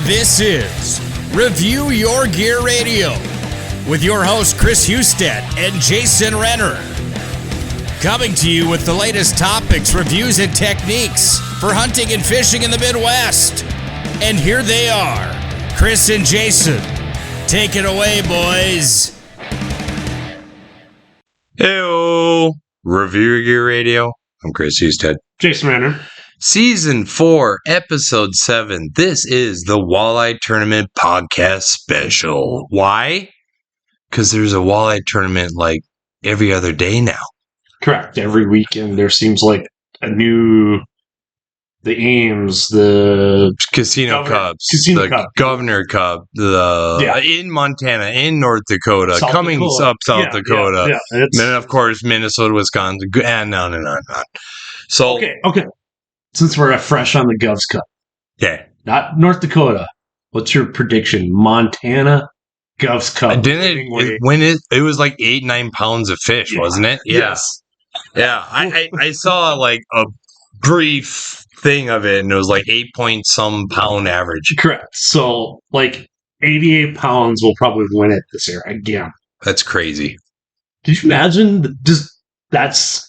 This is Review Your Gear Radio with your hosts Chris Husted and Jason Renner. Coming to you with the latest topics, reviews, and techniques for hunting and fishing in the Midwest. And here they are, Chris and Jason. Take it away, boys. Heyo, Review Your Gear Radio. I'm Chris Husted. Jason Renner. Season 4, Episode 7. This is the Walleye Tournament Podcast Special. Why? Because there's a Walleye Tournament like every other day now. Correct. Every weekend there seems like a new... The Ames, the... Casino Cubs. Casino Cub. Governor Cub. In Montana, in North Dakota. South coming Dakota. up South Dakota. Yeah. And then, of course, Minnesota, Wisconsin, and on and on and on. So, Okay. Since we're fresh on the Govs Cup. yeah. Not North Dakota. What's your prediction? Montana Govs Cup. It was like 8-9 pounds of fish, wasn't it? Yeah. Yes. Yeah. I saw like a brief thing of it, and it was like 8-point-some pound average. Correct. So, like, 88 pounds will probably win it this year again. That's crazy. Did you imagine? That's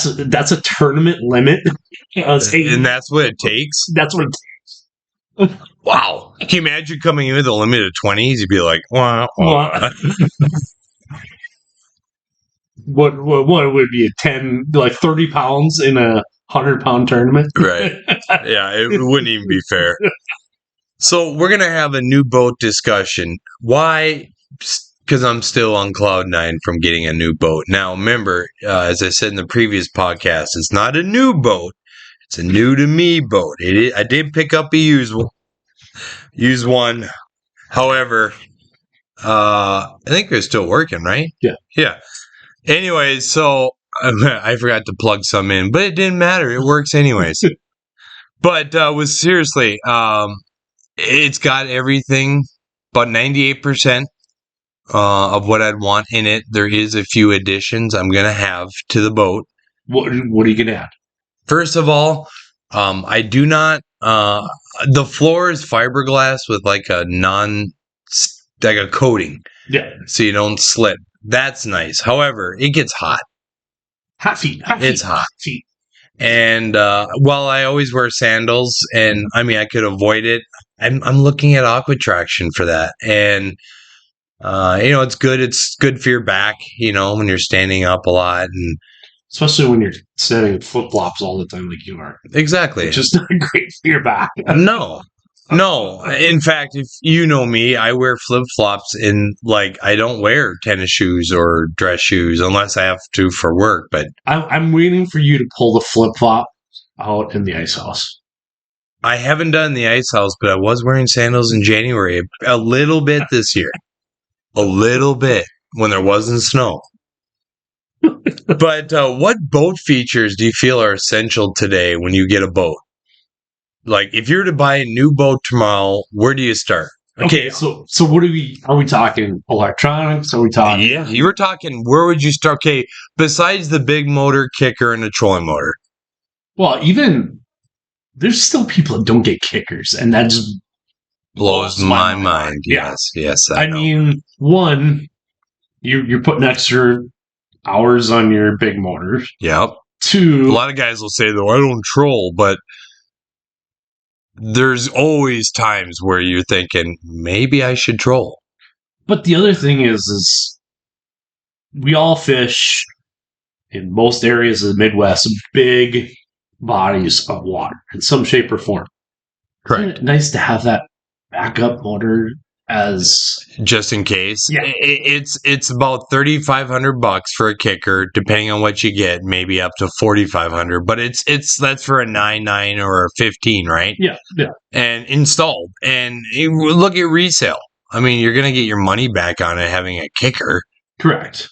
a tournament limit. And that's what it takes? That's what it takes. Wow. Can you imagine coming in with a limit of 20s? You'd be like, wow. What would be a 30 pounds in a 100-pound tournament? Right. Yeah, it wouldn't even be fair. So we're going to have a new boat discussion. Why? Because I'm still on cloud 9 from getting a new boat. Now, remember, as I said in the previous podcast, it's not a new boat. It's a new to me boat. I did pick up a used one. However, I think they're still working, right? Yeah. Anyways, so I forgot to plug some in, but it didn't matter. It works anyways. But seriously, it's got everything but 98%. Of what I'd want in it. There is a few additions I'm going to have to the boat. What are you going to add? First of all, I do not... the floor is fiberglass with like a coating. Yeah. So you don't slip. That's nice. However, it gets hot. It's hot. And while I always wear sandals, and I mean, I could avoid it, I'm looking at aqua traction for that. And it's good. It's good for your back, when you're standing up a lot, and especially when you're setting flip flops all the time, like you are. Exactly. It's just not great for your back. No. In fact, if you know me, I wear flip flops I don't wear tennis shoes or dress shoes unless I have to for work. But I'm waiting for you to pull the flip flop out in the ice house. I haven't done the ice house, but I was wearing sandals in January a little bit this year. A little bit when there wasn't snow. But what boat features do you feel are essential today when you get a boat? Like, if you're to buy a new boat tomorrow, where do you start? Okay, so what are we talking? Electronics? Are we talking? Yeah, you were talking, where would you start? Okay, besides the big motor, kicker, and the trolling motor. Well, there's still people that don't get kickers, and that just blows my mind. Yes. I mean, one, you're putting extra hours on your big motors. Yep. Two, a lot of guys will say, though, I don't troll, but there's always times where you're thinking, maybe I should troll. But the other thing is we all fish in most areas of the Midwest, big bodies of water in some shape or form. Correct. Isn't it nice to have that backup motor as just in case. Yeah. It's about $3,500 for a kicker, depending on what you get, maybe up to $4,500. But that's for a 9.9 or a 15, right? Yeah. And installed. And look at resale. I mean, you're gonna get your money back on it having a kicker. Correct.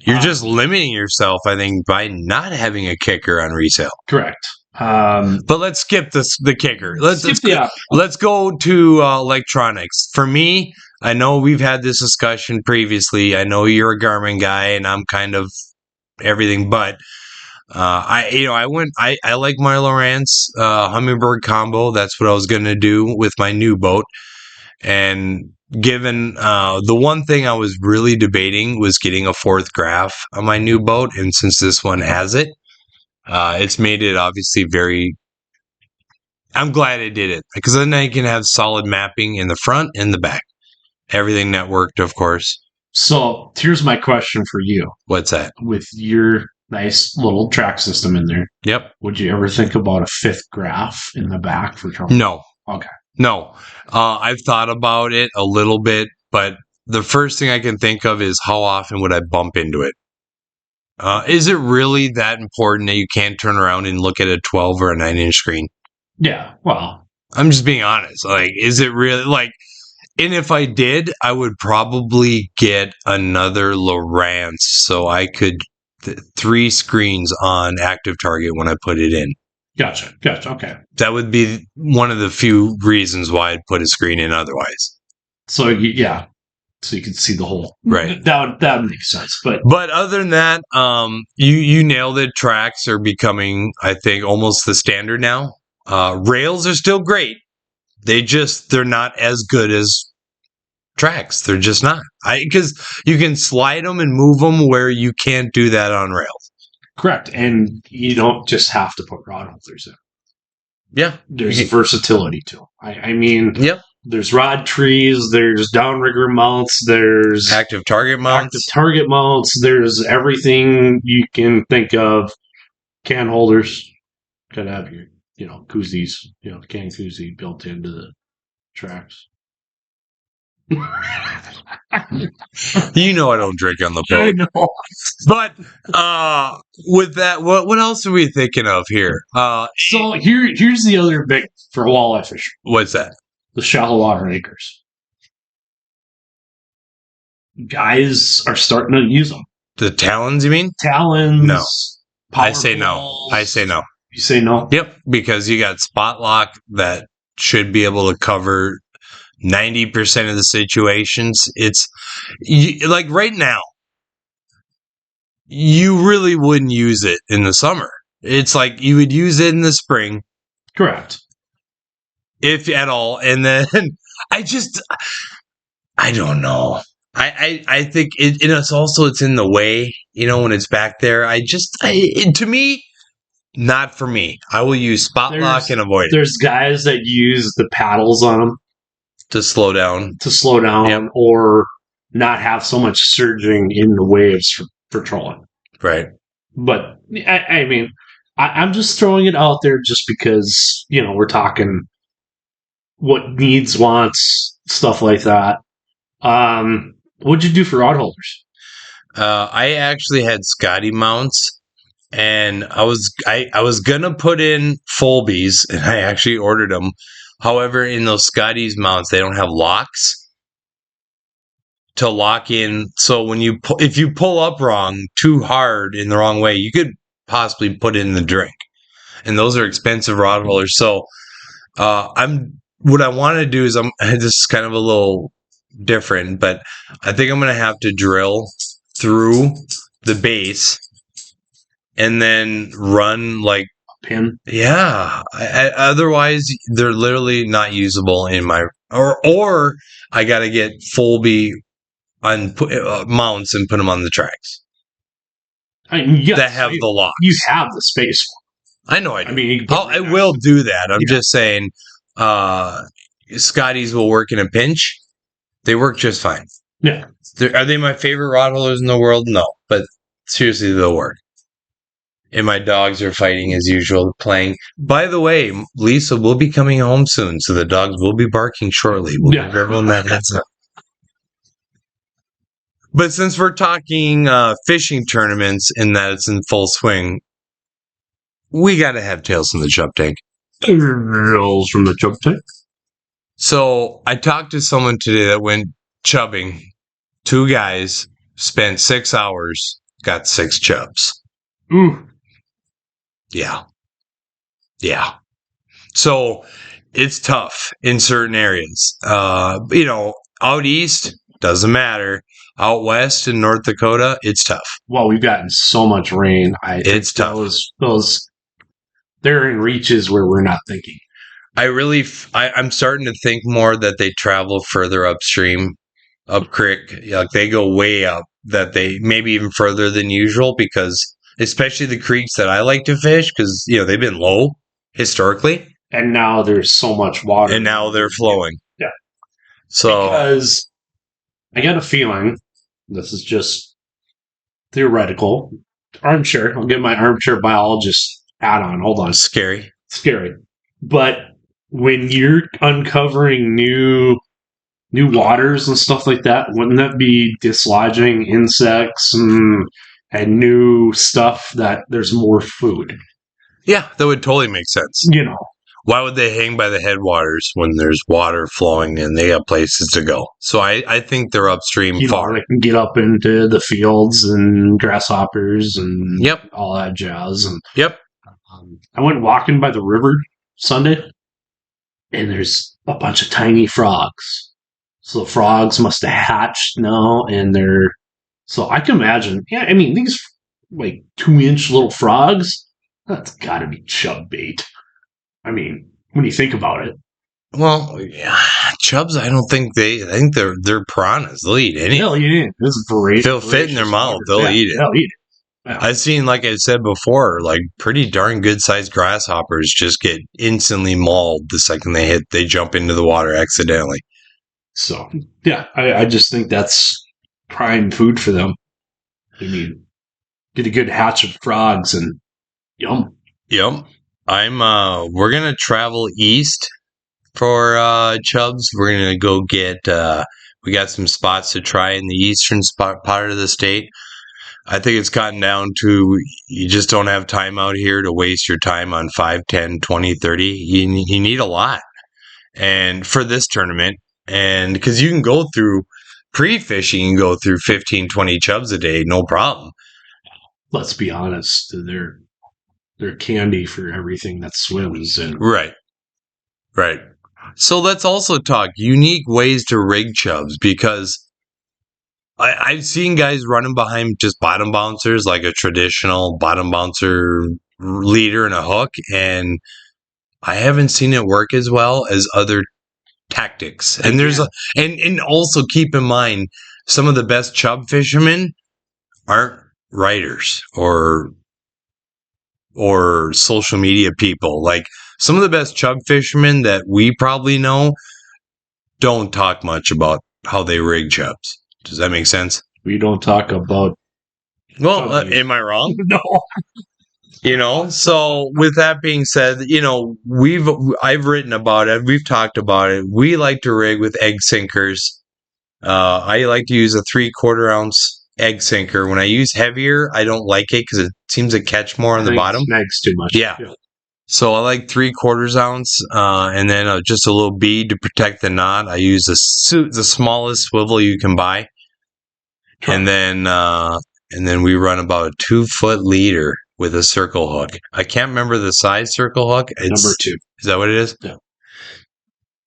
You're just limiting yourself, I think, by not having a kicker on resale. Correct. But let's skip the kicker. Let's go to electronics. For me, I know we've had this discussion previously. I know you're a Garmin guy, and I'm kind of everything but. I like my Lowrance Humminbird combo. That's what I was going to do with my new boat. And given the one thing I was really debating was getting a fourth graph on my new boat. And since this one has it, it's made it obviously very, I'm glad I did it because then I can have solid mapping in the front and the back. Everything networked, of course. So here's my question for you. What's that? With your nice little track system in there. Yep. Would you ever think about a fifth graph in the back for trouble? No. Okay. No. I've thought about it a little bit, but the first thing I can think of is how often would I bump into it? Is it really that important that you can't turn around and look at a 12 or a 9-inch screen? Yeah. Well, I'm just being honest. Like, is it really like, and if I did, I would probably get another Lowrance so I could 3 screens on active target when I put it in. Gotcha. Okay. That would be one of the few reasons why I'd put a screen in otherwise. So yeah, so you can see the whole. Right. That would make sense. But other than that, you nailed it. Tracks are becoming, I think, almost the standard now. Rails are still great. They're not as good as tracks. They're just not. Because you can slide them and move them where you can't do that on rails. Correct. And you don't just have to put rod holders in. Yeah. There's versatility to them. I mean, yep. There's rod trees, there's downrigger mounts, there's active target mounts. There's everything you can think of. Can holders. Gotta have your, koozies, can koozie built into the tracks. You know I don't drink on the boat. I know. But with that, what else are we thinking of here? So here's the other big for walleye fishing. What's that? The shallow water anchors. Guys are starting to use them. The talons, you mean? Talons. No. I say balls. no. I say no. You say no? Yep, because you got spot lock that should be able to cover 90% of the situations. It's like right now, you really wouldn't use it in the summer. It's like you would use it in the spring. Correct. If at all. And then I don't know. I think it's in the way, when it's back there. To me, not for me. I will use spot lock and avoid it. There's guys that use the paddles on them. To slow down. Yep. Or not have so much surging in the waves for trolling. Right. But, I mean, I'm just throwing it out there just because, we're talking what needs, wants, stuff like that. What'd you do for rod holders? I actually had Scotty mounts, and I was gonna put in Folbies, and I actually ordered them. However, in those Scotty's mounts, they don't have locks to lock in. So when if you pull up wrong, too hard in the wrong way, you could possibly put in the drink, and those are expensive rod holders. So what I want to do is this is kind of a little different, but I think I'm going to have to drill through the base and then run like a pin. Yeah. Otherwise, they're literally not usable in my, or I got to get Folby on mounts and put them on the tracks. Yes, that have the locks. You have the space for I know I do. I mean, I will do that. I'm just saying, Scotty's will work in a pinch. They work just fine. Yeah. Are they my favorite rod holders in the world? No. But seriously, they'll work. And my dogs are fighting as usual, playing. By the way, Lisa will be coming home soon, so the dogs will be barking shortly. We'll give everyone that heads up. But since we're talking fishing tournaments and that it's in full swing, we got to have Tales from the Chub Tank. Tales from the Chub Tank. So I talked to someone today that went chubbing. 2 guys, spent 6 hours, got 6 chubs. Ooh. Yeah. So it's tough in certain areas. Out east, Doesn't matter. Out west in North Dakota, it's tough. Well, we've gotten so much rain. It's tough. Those they're in reaches where we're not thinking. I'm starting to think more that they travel further upstream, up creek. Like they go way up, that they maybe even further than usual, because especially the creeks that I like to fish, because they've been low historically, and now there's so much water, and now they're flowing. Yeah. So because I got a feeling, this is just theoretical, armchair. I'll get my armchair biologist hat on. Hold on. Scary. But when you're uncovering new waters and stuff like that, wouldn't that be dislodging insects and new stuff that there's more food? Yeah, that would totally make sense. Why would they hang by the headwaters when there's water flowing and they have places to go? So I think they're upstream far. They can get up into the fields and grasshoppers and Yep. all that jazz. And yep. I went walking by the river Sunday, and there's a bunch of tiny frogs. So the frogs must have hatched now, and so I can imagine, these like 2-inch little frogs, that's gotta be chub bait. When you think about it. Well, yeah, chubs, I think they're piranhas. They'll eat anything. They'll eat it. This is great. They'll fit in their mouth. They'll eat it. They'll eat it. Yeah. I've seen, like I said before, like pretty darn good sized grasshoppers just get instantly mauled the second they jump into the water accidentally. So, yeah, I just think that's prime food for them. Get a good hatch of frogs and yum. Yum. We're going to travel east for chubs. We're going to go get, we got some spots to try in the eastern part of the state. I think it's gotten down to you just don't have time out here to waste your time on 5, 10, 20, 30. You need a lot. And for this tournament, and because you can go through pre-fishing, you can go through 15, 20 chubs a day, no problem. Let's be honest, they're candy for everything that swims. And Right. So let's also talk unique ways to rig chubs, because I've seen guys running behind just bottom bouncers, like a traditional bottom bouncer leader and a hook, and I haven't seen it work as well as other tactics. And and also keep in mind, some of the best chub fishermen aren't writers or social media people. Like some of the best chub fishermen that we probably know don't talk much about how they rig chubs. Does that make sense? We don't talk about. Well, am I wrong? No. So with that being said, I've written about it. We've talked about it. We like to rig with egg sinkers. I like to use a 3/4 ounce egg sinker. When I use heavier, I don't like it because it seems to catch more on the bottom. Snags too much. Yeah. So I like 3/4 ounce, and then just a little bead to protect the knot. I use the smallest swivel you can buy, and then we run about a 2-foot leader with a circle hook. I can't remember the size circle hook. It's number 2. Is that what it is? Yeah.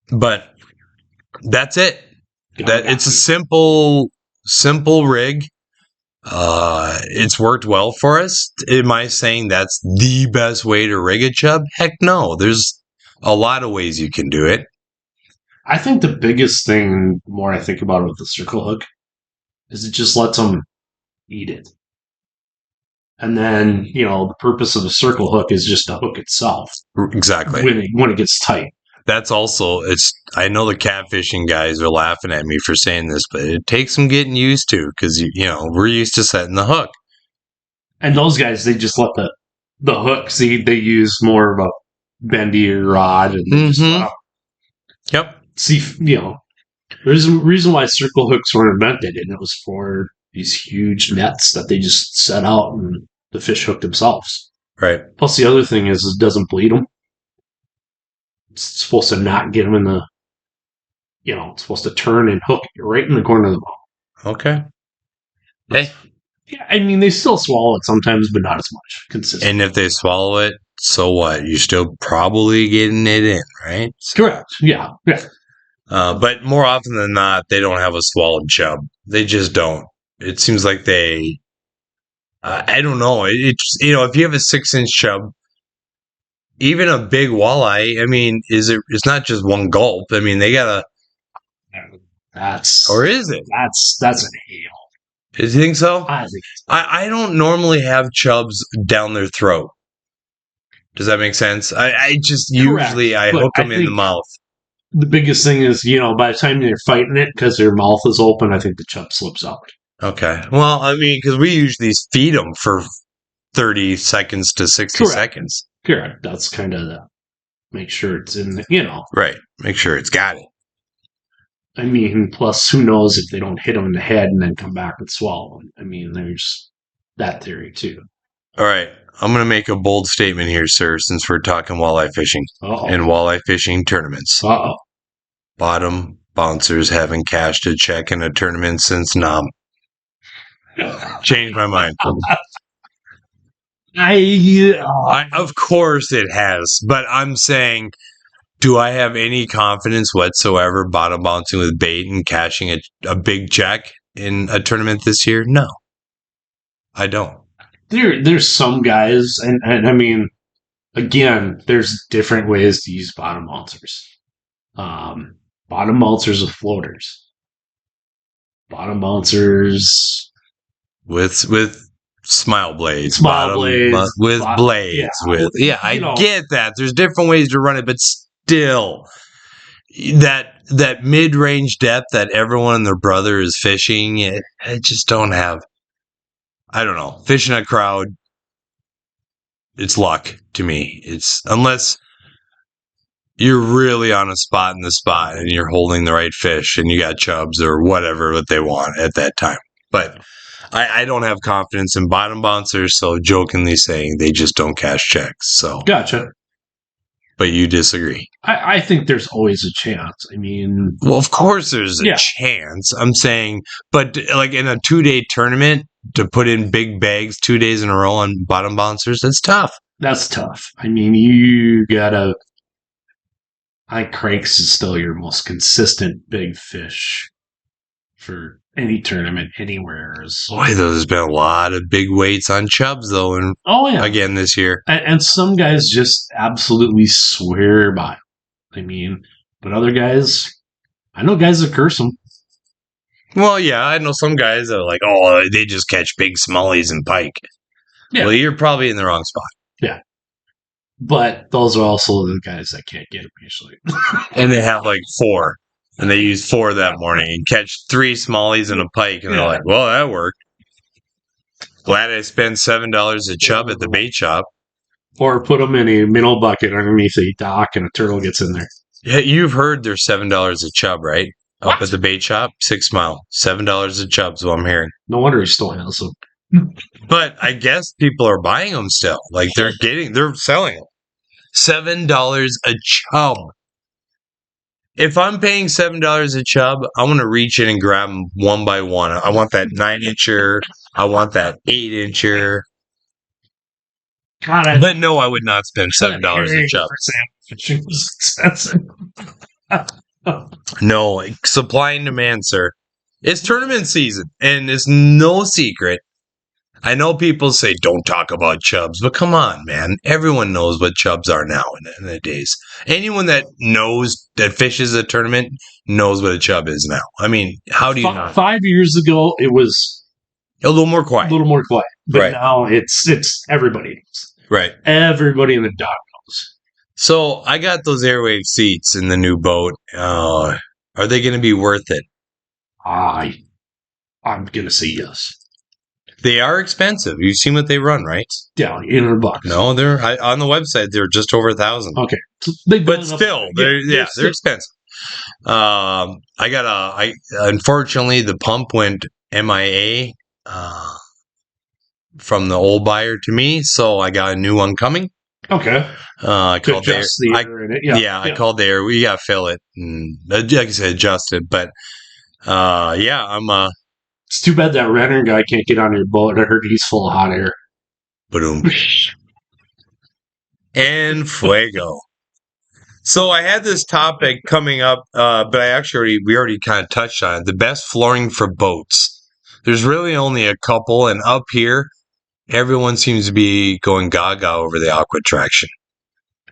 But that's it. It's a simple rig. It's worked well for us. Am I saying that's the best way to rig a chub? Heck no. There's a lot of ways you can do it. I think the biggest thing, the more I think about it with the circle hook, is it just lets them eat it. And then, the purpose of a circle hook is just to hook itself. Exactly. When it gets tight. That's also, I know the catfishing guys are laughing at me for saying this, but it takes some getting used to, because, we're used to setting the hook. And those guys, they just let the hook, see, they use more of a bendier rod. And Yep. See, there's a reason why circle hooks were invented, and it was for these huge nets that they just set out and the fish hooked themselves. Right. Plus, the other thing is it doesn't bleed them. It's supposed to not get them in the, it's supposed to turn and hook right in the corner of the mouth. Okay. Hey. Yeah, they still swallow it sometimes, but not as much. Consistent. And if they swallow it, so what? You're still probably getting it in, right? Correct. Yeah. But more often than not, they don't have a swallowed chub. They just don't. It seems like they. I don't know. It's if you have a 6-inch chub, even a big walleye. I mean, it's not just one gulp. I mean, they gotta. Or is it? That's an ale. Do you think so? I think I don't normally have chubs down their throat. Does that make sense? I just usually hook them in the mouth. The biggest thing is, by the time they're fighting it, because their mouth is open, I think the chub slips out. Okay. Well, I mean, because we usually feed them for 30 seconds to 60 seconds. Correct. That's kind of the make sure it's in Right. Make sure it's got it. I mean, plus, who knows if they don't hit them in the head and then come back and swallow them. I mean, there's that theory, too. All right. I'm going to make a bold statement here, sir, since we're talking walleye fishing and walleye fishing tournaments. Uh-oh. Bottom bouncers haven't cashed a check in a tournament since Nam. Changed my mind. Of course it has, but I'm saying, do I have any confidence whatsoever bottom bouncing with bait and cashing a big check in a tournament this year? No, I don't. There's some guys, and I mean, again, there's different ways to use bottom bouncers. Bottom bouncers with floaters. Bottom bouncers with smile blades. Blades. With blades. Yeah, I get that. There's different ways to run it, but still, that mid-range depth that everyone and their brother is fishing, I just don't have. I don't know. Fishing a crowd, it's luck to me. It's unless you're really on a spot in the spot and you're holding the right fish and you got chubs or whatever what they want at that time. But I don't have confidence in bottom bouncers, so jokingly saying they just don't cash checks. So gotcha. But you disagree. I think there's always a chance. I mean, well, of course there's a chance. I'm saying, but like in a 2-day tournament to put in big bags 2 days in a row on bottom bouncers, that's tough. That's tough. I mean, you gotta. Cranks is still your most consistent big fish for any tournament anywhere. Boy, there's been a lot of big weights on chubs though, and again this year. And some guys just absolutely swear by them. I mean, but other guys, I know guys that curse them. Well, yeah, I know some guys that are like, oh, they just catch big smallies and pike. Yeah. Well, you're probably in the wrong spot. Yeah. But those are also the guys that can't get them usually. And they have like 4. And they use 4 that morning and catch 3 smallies and a pike. And they're like, well, that worked. Glad I spent $7 a chub at the bait shop. Or put them in a minnow bucket underneath a dock and a turtle gets in there. Yeah, you've heard they're $7 a chub, right? Up at the bait shop, 6 Mile. $7 a chub is what I'm hearing. No wonder he still has them. But I guess people are buying them still. Like they're selling them. $7 a chub. If I'm paying $7 a chub, I'm going to reach in and grab them one by one. I want that 9-incher. I want that 8-incher. God, but no, I would not spend $7 a chub. Fishing was expensive. No, supply and demand, sir. It's tournament season, and it's no secret. I know people say don't talk about chubs, but come on, man. Everyone knows what chubs are now in the days. Anyone that knows that fishes a tournament knows what a chub is now. I mean, how do you know? 5 years ago, it was a little more quiet. But now it's everybody knows. Right. Everybody in the dock knows. So I got those airwave seats in the new boat. Are they going to be worth it? I'm going to say yes. They are expensive. You've seen what they run, right? Yeah, $800. No, they're on the website. They're just over $1,000. Okay, but still, they're expensive. Unfortunately, the pump went MIA from the old buyer to me, so I got a new one coming. Okay. I called there. I called there. We got to fill it, and like I said, adjust it. But I'm. It's too bad that Renner guy can't get on your boat. I heard he's full of hot air. Boom. And fuego. So I had this topic coming up, but we already kind of touched on it. The best flooring for boats. There's really only a couple, and up here, everyone seems to be going gaga over the Aqua Traction.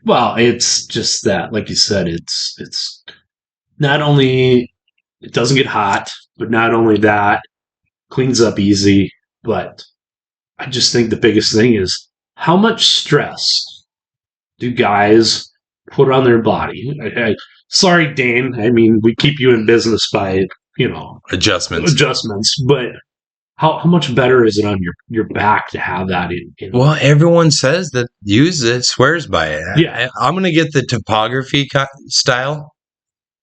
Well, it's just that, like you said, it's not only it doesn't get hot, but not only that, cleans up easy. But I just think the biggest thing is how much stress do guys put on their body? Sorry, Dane. I mean, we keep you in business by Adjustments. but how much better is it on your back to have that in Well, everyone says that uses it, swears by it. Yeah. I'm going to get the topography style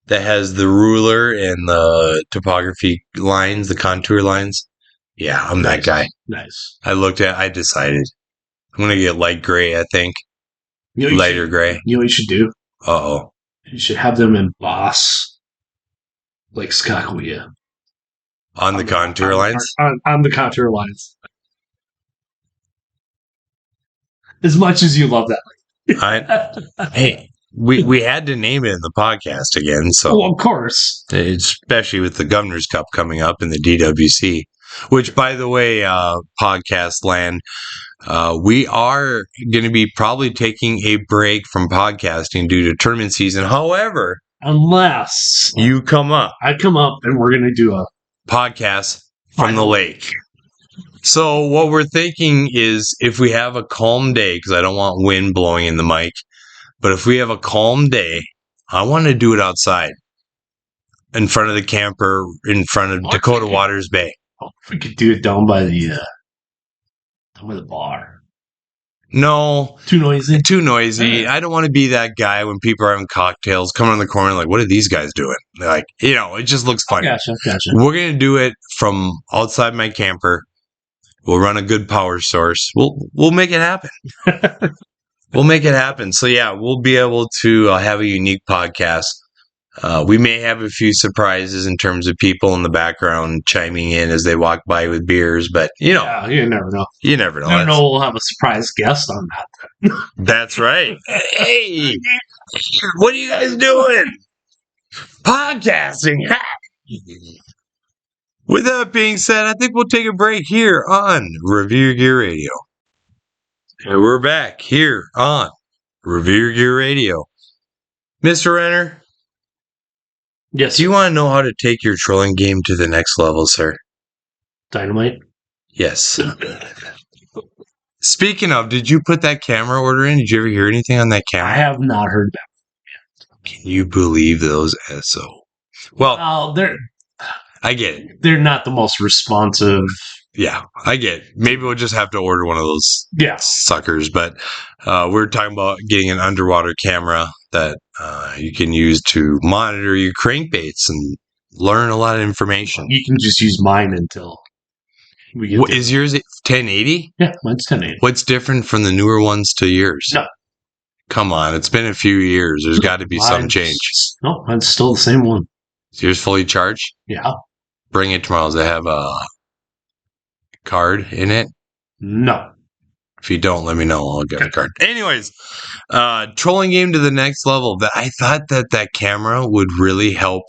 that has the ruler and the topography lines, the contour lines. Yeah, I'm that guy. Nice. I decided. I'm going to get light gray, I think. Lighter gray. You know what you should do? Uh-oh. You should have them emboss like Skakuya. On the contour lines? On the contour lines. As much as you love that. Hey, we had to name it in the podcast again. So, well, of course. Especially with the Governor's Cup coming up in the DWC. Which, by the way, podcast land, we are going to be probably taking a break from podcasting due to tournament season. However, unless you come up, I come up and we're going to do a podcast from the lake. So what we're thinking is if we have a calm day, because I don't want wind blowing in the mic, but if we have a calm day, I want to do it outside in front of the camper, in front of Dakota Waters Bay. We could do it down by the bar. No. Too noisy? Too noisy. I don't want to be that guy when people are having cocktails, coming on the corner like, what are these guys doing? Like, it just looks funny. Gotcha. We're going to do it from outside my camper. We'll run a good power source. We'll make it happen. We'll make it happen. So, yeah, we'll be able to have a unique podcast. We may have a few surprises in terms of people in the background chiming in as they walk by with beers, but yeah, you never know. You never know. I know we'll have a surprise guest on that. That's right. Hey, what are you guys doing? Podcasting. With that being said, I think we'll take a break here on Review Your Gear Radio. And we're back here on Review Your Gear Radio. Mr. Renner. Yes. Do you want to know how to take your trolling game to the next level, sir? Dynamite? Yes. Speaking of, did you put that camera order in? Did you ever hear anything on that camera? I have not heard that yet. Can you believe those SO? Well, I get it. They're not the most responsive. Yeah, I get it. Maybe we'll just have to order one of those suckers. But we're talking about getting an underwater camera that you can use to monitor your crankbaits and learn a lot of information. You can just use mine until we get Is yours 1080? Yeah, mine's 1080. What's different from the newer ones to yours? No. Come on, it's been a few years. There's got to be some change. No, mine's still the same one. Is yours fully charged? Yeah. Bring it tomorrow. Does it have a card in it? No. If you don't, let me know. I'll get a card. Anyways, trolling game to the next level. I thought that camera would really help.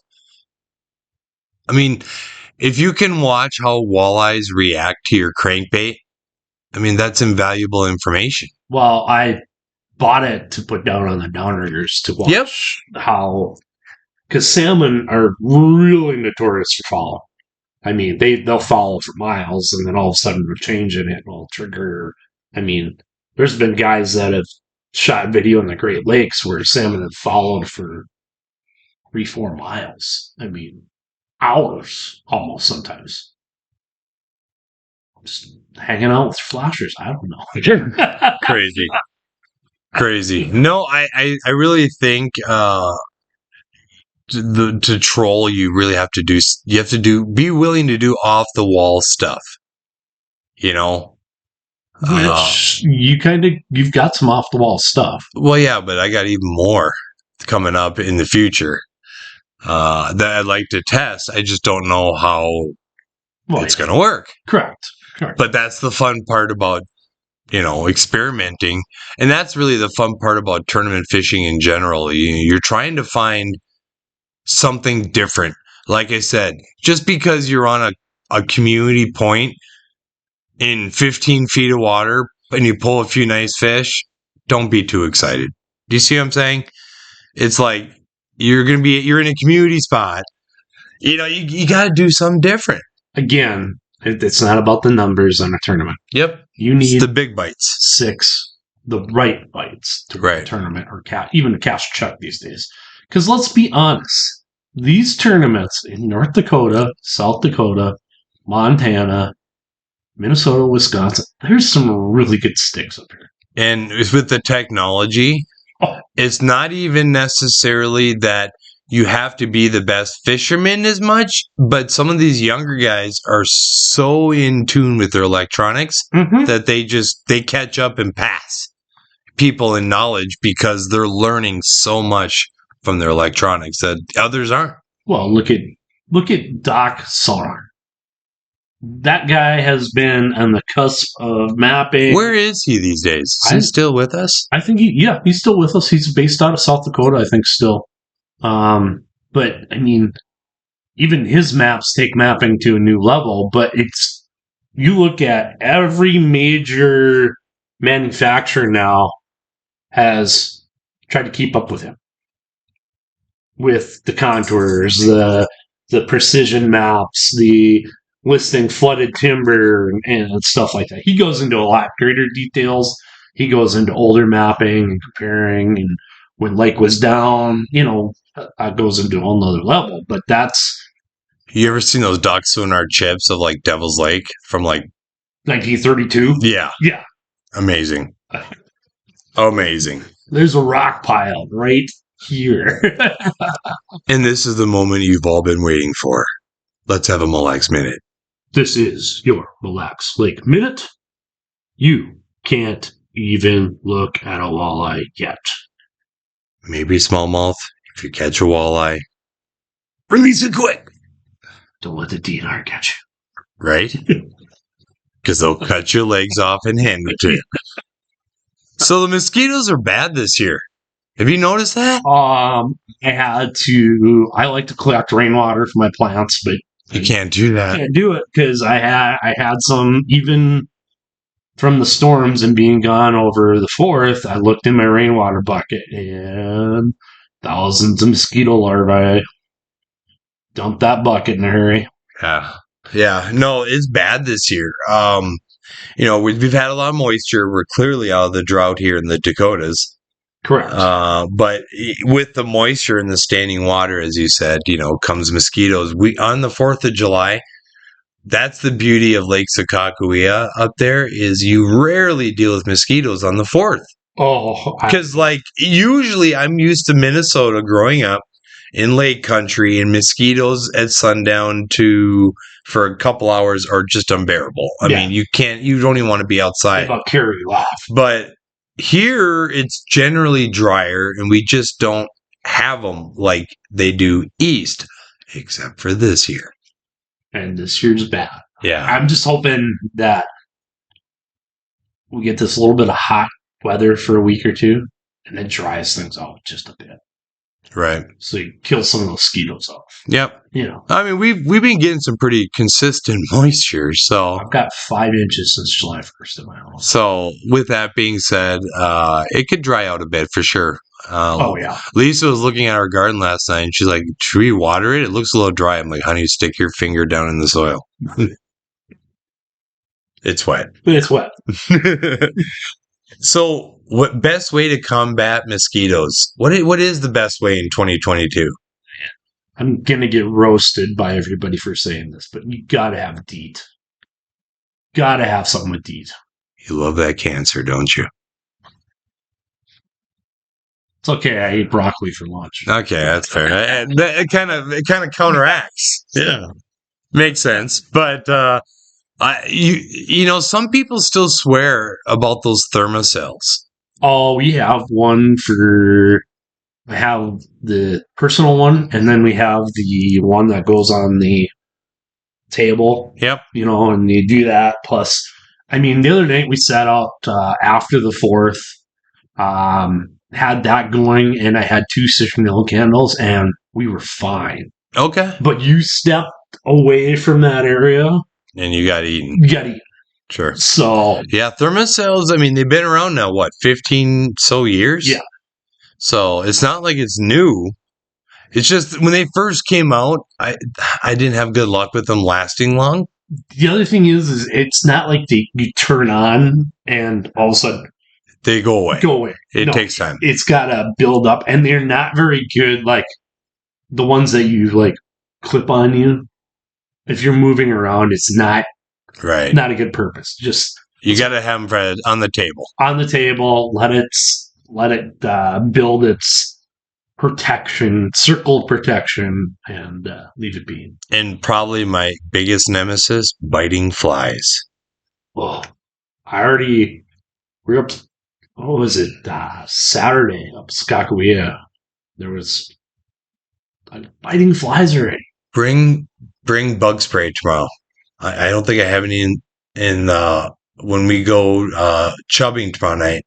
I mean, if you can watch how walleyes react to your crankbait, I mean, that's invaluable information. Well, I bought it to put down on the downriggers to watch how... Because salmon are really notorious for following. I mean, they'll follow for miles, and then all of a sudden they'll change it and it'll trigger. I mean, there's been guys that have shot video in the Great Lakes where salmon have followed for 3-4 miles. I mean, hours almost sometimes. Just hanging out with flashers. I don't know. Crazy. No, I really think to troll, you really have to be willing to do off the wall stuff. Which you've got some off the wall stuff. Well, yeah, but I got even more coming up in the future that I'd like to test. I just don't know how it's going to work. Correct. But that's the fun part about experimenting. And that's really the fun part about tournament fishing in general. You're trying to find something different. Like I said, just because you're on a community point in 15 feet of water and you pull a few nice fish, don't be too excited. Do you see what I'm saying? It's like you're in a community spot. You got to do something different. Again, it's not about the numbers on a tournament. Yep. You need the big bites. 6, the right bites to win a tournament or even a cash chuck these days. Because let's be honest, these tournaments in North Dakota, South Dakota, Montana, Minnesota, Wisconsin, there's some really good sticks up here. And with the technology, it's not even necessarily that you have to be the best fisherman as much, but some of these younger guys are so in tune with their electronics that they catch up and pass people in knowledge because they're learning so much from their electronics that others aren't. Well, look at Doc Sonar. That guy has been on the cusp of mapping. Where is he these days? Is he still with us? I think he's still with us. He's based out of South Dakota, I think, still. But I mean, even his maps take mapping to a new level. But you look at every major manufacturer now has tried to keep up with him with the contours, the precision maps, the listing flooded timber and stuff like that. He goes into a lot greater details. He goes into older mapping and comparing, and when lake was down, goes into a whole nother level. But that's... You ever seen those Doc Sonar chips of like Devil's Lake from like 1932? Yeah. Yeah. Amazing. Amazing. There's a rock pile right here. And this is the moment you've all been waiting for. Let's have a Mille Lacs Minute. This is your Mille Lacs Lake Minute. You can't even look at a walleye yet. Maybe smallmouth. If you catch a walleye, release it quick. Don't let the DNR catch you. Right? Because they'll cut your legs off and hand it to you. So the mosquitoes are bad this year. Have you noticed that? I like to collect rainwater for my plants, but you can't do that. I can't do it because I had some, even from the storms and being gone over the 4th, I looked in my rainwater bucket and thousands of mosquito larvae. Dump that bucket in a hurry. Yeah. No, it's bad this year. We've had a lot of moisture. We're clearly out of the drought here in the Dakotas. Correct. But with the moisture and the standing water, as you said, comes mosquitoes. On the 4th of July, that's the beauty of Lake Sakakawea up there, is you rarely deal with mosquitoes on the 4th. Oh, because usually I'm used to Minnesota growing up in lake country, and mosquitoes at sundown for a couple hours are just unbearable. I mean, you don't even want to be outside. They'll carry you off. But here it's generally drier, and we just don't have them like they do east, except for this year. And this year's bad. Yeah. I'm just hoping that we get this little bit of hot weather for a week or two, and it dries things out just a bit. Right. So you kill some of those mosquitoes off. Yep. I mean, we've been getting some pretty consistent moisture, so I've got 5 inches since July 1st in my house. So with that being said, it could dry out a bit for sure. Yeah. Lisa was looking at our garden last night, and she's like, "Should we water it? It looks a little dry." I'm like, "Honey, stick your finger down in the soil." It's wet. It's wet. So, what best way to combat mosquitoes? What is the best way in 2022? I'm gonna get roasted by everybody for saying this, but you gotta have DEET. Gotta have something with DEET. You love that cancer, don't you? It's okay. I ate broccoli for lunch. Okay, that's fair. It kind of counteracts. Yeah, makes sense. But some people still swear about those thermocells. Oh, we have one I have the personal one, and then we have the one that goes on the table. Yep. And you do that. Plus, I mean, the other night we sat out after the 4th, had that going, and I had 2 citronelle candles, and we were fine. Okay. But you stepped away from that area, And you got eaten. you got to eat. Sure. So, Yeah, thermocells, I mean, they've been around now, what, 15 so years? Yeah. So it's not like it's new. It's just when they first came out, I didn't have good luck with them lasting long. the other thing is it's not like you turn on and all of a sudden They go away. It takes time. It's got to build up, and they're not very good. Like the ones that you like clip on you. If you're moving around, it's not a good purpose. Just you got to have them on the table. On the table, let it build its circle of protection, and leave it be. And probably my biggest nemesis, biting flies. Well, we're up. What was it? Saturday up Skakawea. There was biting flies already. Bring bug spray tomorrow. I don't think I have any in when we go chubbing tomorrow night,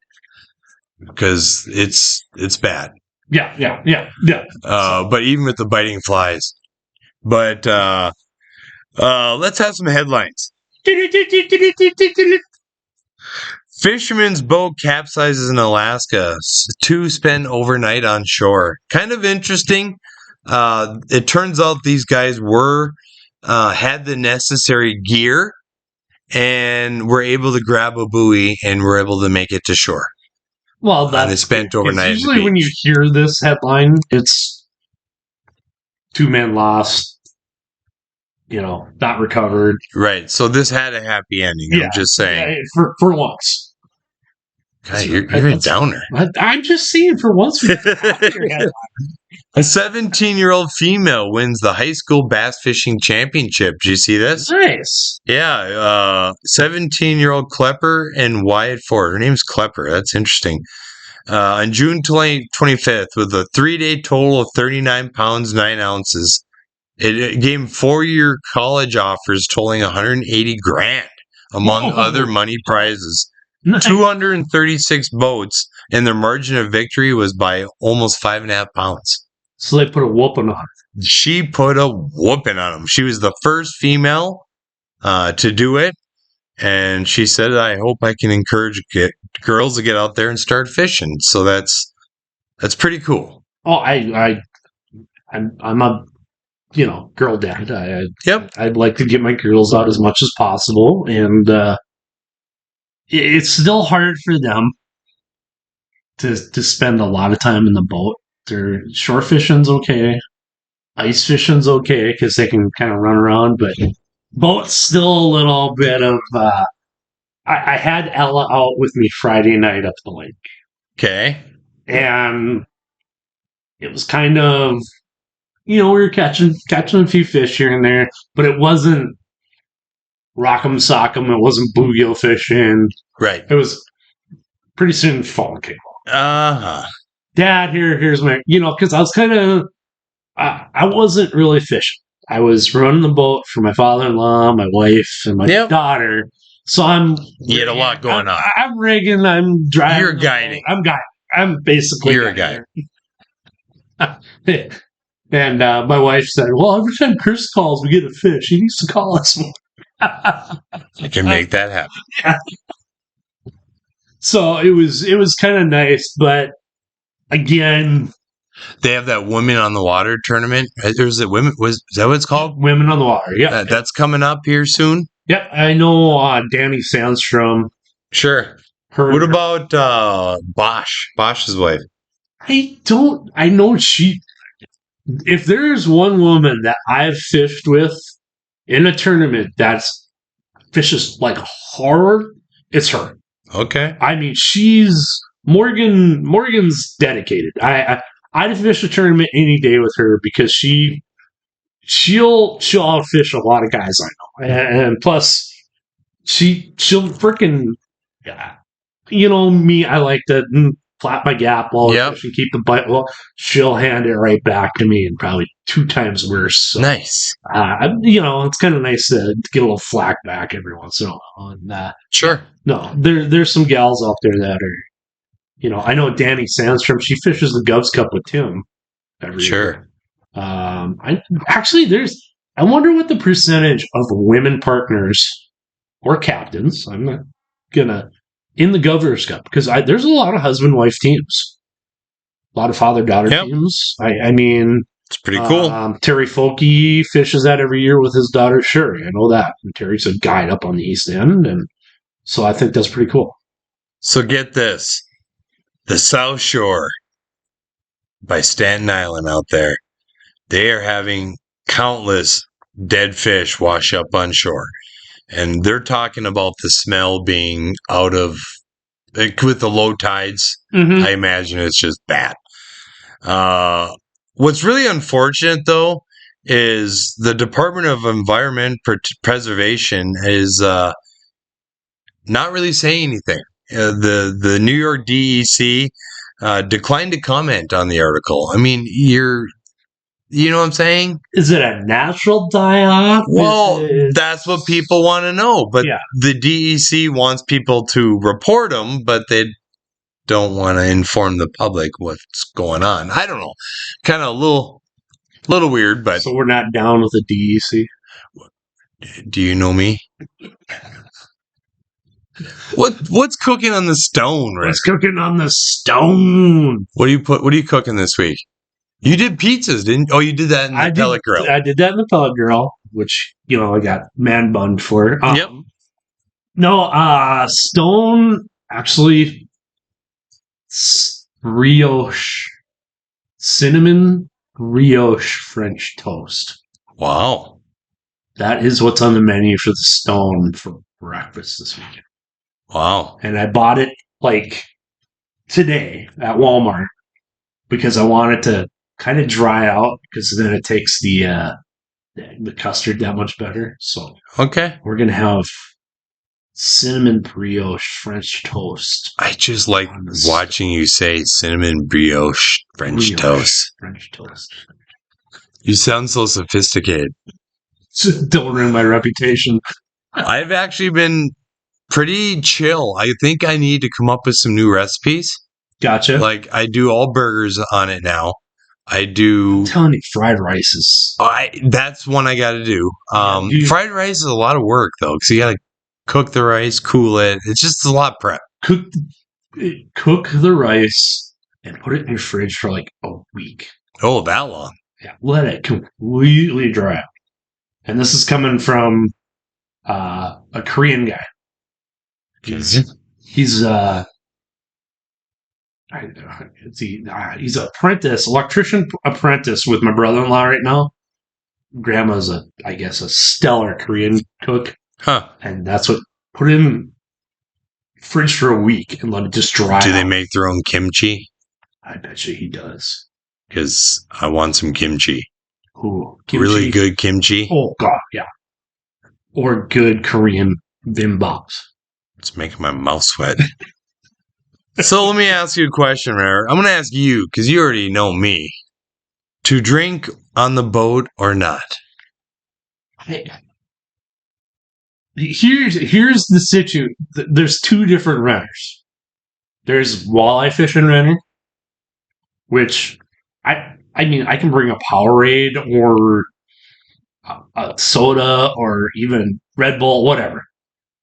because it's bad. Yeah. But even with the biting flies. But let's have some headlines. Fisherman's boat capsizes in Alaska. 2 spend overnight on shore. Kind of interesting. It turns out these guys had the necessary gear and were able to grab a buoy and were able to make it to shore. Well, they spent overnight. Usually, when you hear this headline, it's 2 men lost. Not recovered. Right. So this had a happy ending. Yeah. I'm just saying. Yeah, for once. God, you're a downer. I'm just saying, for once. A 17-year-old female wins the high school bass fishing championship. Did you see this? Nice. Yeah. 17-year-old Klepper and Wyatt Ford. Her name's Klepper. That's interesting. On June 25th, with a 3-day total of 39 pounds, 9 ounces, it gave 4-year college offers totaling $180,000, among other money prizes. Nice. 236 boats, and their margin of victory was by almost 5.5 pounds. So they put a whooping on her. She put a whooping on them. She was the first female to do it, and she said, "I hope I can encourage girls to get out there and start fishing." So that's pretty cool. Oh, I'm a girl dad. I'd like to get my girls out as much as possible, and it's still hard for them to spend a lot of time in the boat. Their shore fishing's okay, ice fishing's okay because they can kind of run around, but boat's still a little bit of. I had Ella out with me Friday night up the lake. Okay, and it was kind of. We were catching a few fish here and there, but it wasn't rock'em sock'em. It wasn't bluegill fishing. Right. It was pretty soon fall came on. Dad, here's my, because I was kind of, I wasn't really fishing. I was running the boat for my father-in-law, my wife, and my daughter. So you had a lot going on. I'm rigging. I'm driving. You're guiding. I'm basically. You're a guy. And my wife said, "Well, every time Chris calls, we get a fish. He needs to call us more." I can make that happen. Yeah. So it was kind of nice, but again, they have that Women on the Water tournament. Is that what it's called? Women on the Water. Yeah, that's coming up here soon. Yep, I know. Danny Sandstrom. Sure. What about Bosch? Bosch's wife. I know she. If there's one woman that I've fished with in a tournament that's fishes like hard, it's her. Okay. I mean, Morgan's dedicated. I'd fish a tournament any day with her because she'll outfish a lot of guys I know, and plus she'll freaking me. I like to flap my gap while we're fishing, keep the bite. Well, she'll hand it right back to me, and probably 2 times worse. So, nice. It's kind of nice to get a little flack back every once in a while. And, sure. No, there's some gals out there that are, I know Danny Sandstrom. She fishes the Govs Cup with Tim every year. I wonder what the percentage of women partners or captains. I'm not gonna in the Governors Cup, because there's a lot of husband-wife teams, a lot of father-daughter teams. I mean, it's pretty cool. Terry Folke fishes that every year with his daughter Sherry. I know that. And Terry's a guide up on the East End, and so I think that's pretty cool. So get this. The South Shore by Staten Island out there, they are having countless dead fish wash up on shore. And they're talking about the smell being out of, with the low tides, I imagine it's just bad. What's really unfortunate, though, is the Department of Environment Preservation is not really saying anything. The New York DEC declined to comment on the article. I mean, you know what I'm saying? Is it a natural die-off? Well, that's what people want to know. But the DEC wants people to report them, but they don't want to inform the public what's going on. I don't know. Kind of a little weird, but... So we're not down with the DEC? Do you know me? What's cooking on the stone, Rick? What's cooking on the stone? What are you cooking this week? You did pizzas, didn't you? Oh, you did that in the pellet grill. I did that in the pellet grill, which, I got man bunned for. Yep. No, stone, actually, brioche, cinnamon brioche French toast. Wow. That is what's on the menu for the stone for breakfast this weekend. Wow. And I bought it, today at Walmart because I wanted to kind of dry out, because then it takes the custard that much better. So we're gonna have cinnamon brioche French toast. I just like watching you say cinnamon brioche French toast. French toast. You sound so sophisticated. Don't ruin my reputation. I've actually been pretty chill. I think I need to come up with some new recipes. Gotcha. I do all burgers on it now. I do. I'm telling you, fried rice is. That's one I got to do. Fried rice is a lot of work though, because you got to cook the rice, cool it. It's just a lot of prep. Cook the rice and put it in your fridge for a week. Oh, that long? Yeah, let it completely dry out. And this is coming from a Korean guy. He's he's an electrician apprentice with my brother-in-law right now. Grandma's a stellar Korean cook. Huh. And that's what, put it in fridge for a week and let it just dry out. Do they make their own kimchi? I bet you he does. Because I want some kimchi. Ooh, kimchi. Really good kimchi? Oh, God, yeah. Or good Korean bimbaps. It's making my mouth sweat. So let me ask you a question, Rare. I'm going to ask you, because you already know me. To drink on the boat or not? Here's the situation. There's 2 different renters. There's walleye fishing renter, which I can bring a Powerade or a soda or even Red Bull, whatever.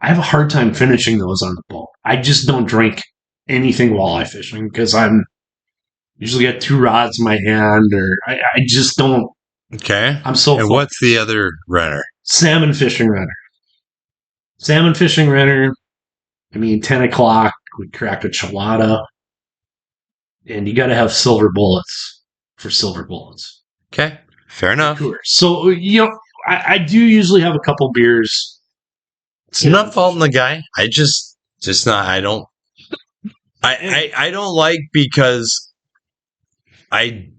I have a hard time finishing those on the boat. I just don't drink anything walleye fishing because I'm usually got 2 rods in my hand, or I just don't. Okay. I'm so. And what's the other renter? Salmon fishing renter. 10 o'clock, we crack a chelada, and you got to have silver bullets for silver bullets. Okay, fair enough. So, I do usually have a couple beers. I'm not faulting the guy. I just not, I don't like, because I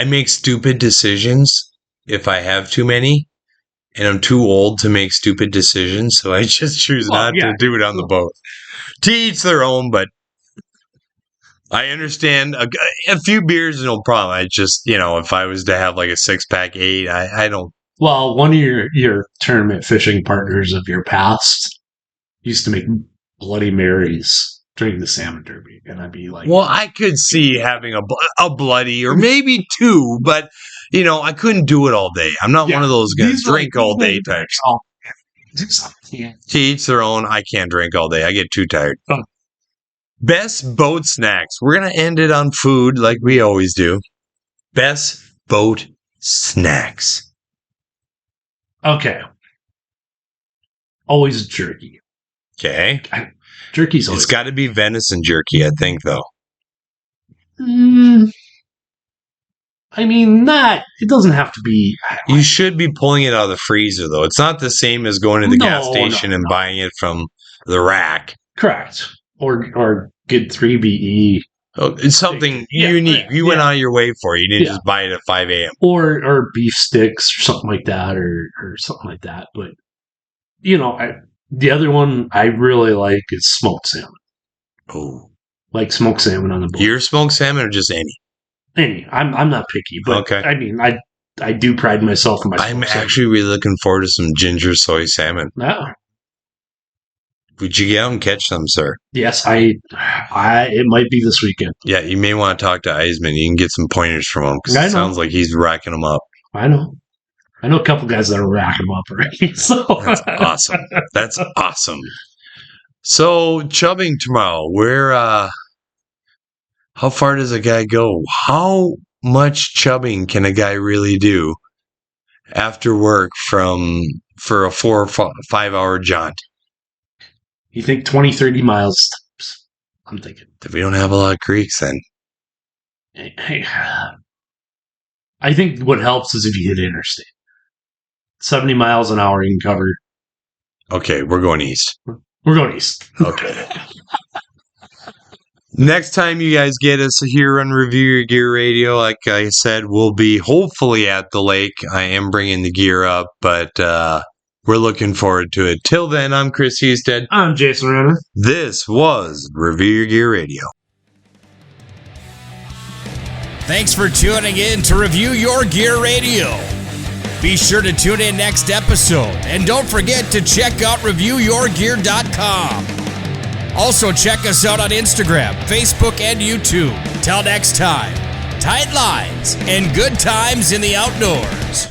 make stupid decisions if I have too many. And I'm too old to make stupid decisions, so I just choose not to do it on the boat. To each their own, but I understand a few beers is no problem. I just, if I was to have like a 6-pack, 8, I don't. Well, one of your tournament fishing partners of your past used to make Bloody Marys during the salmon derby, and I'd be like, well, I could see having a bloody or maybe 2, but I couldn't do it all day. I'm not one of those gonna drink all day types. To each their own. I can't drink all day. I get too tired. Oh. Best boat snacks. We're gonna end it on food like we always do. Best boat snacks. Okay. Always jerky. Okay. Jerky's always. It's got to be venison jerky, I think, though. I mean, it doesn't have to be. You should be pulling it out of the freezer, though. It's not the same as going to the gas station and buying it from the rack. Correct. Or get 3BE. Oh, it's something unique. You went out of your way for it. You didn't just buy it at 5 a.m. Or beef sticks or something like that, or something like that. But, the other one I really like is smoked salmon. Oh. Like smoked salmon on the boat. Your smoked salmon or just any? Any. I'm not picky, but okay. I mean, I do pride myself in my I'm actually really looking forward to some ginger soy salmon. Yeah. Would you get out and catch them, sir? Yes, it might be this weekend. Yeah, you may want to talk to Eisman. You can get some pointers from him because it sounds like he's racking them up. I know a couple guys that are racking them up already. So that's awesome. That's awesome. So chubbing tomorrow. How far does a guy go? How much chubbing can a guy really do after work for a 4 or 5 hour jaunt? You think 20, 30 miles stops? I'm thinking. If we don't have a lot of creeks, then. Hey, I think what helps is if you hit interstate. 70 miles an hour you can cover. Okay, we're going east. We're going east. Okay. Next time you guys get us here on Review Your Gear Radio, like I said, we'll be hopefully at the lake. I am bringing the gear up, but we're looking forward to it. Till then, I'm Chris Husted. I'm Jason Renner. This was Review Your Gear Radio. Thanks for tuning in to Review Your Gear Radio. Be sure to tune in next episode, and don't forget to check out reviewyourgear.com. Also, check us out on Instagram, Facebook, and YouTube. Till next time, tight lines and good times in the outdoors.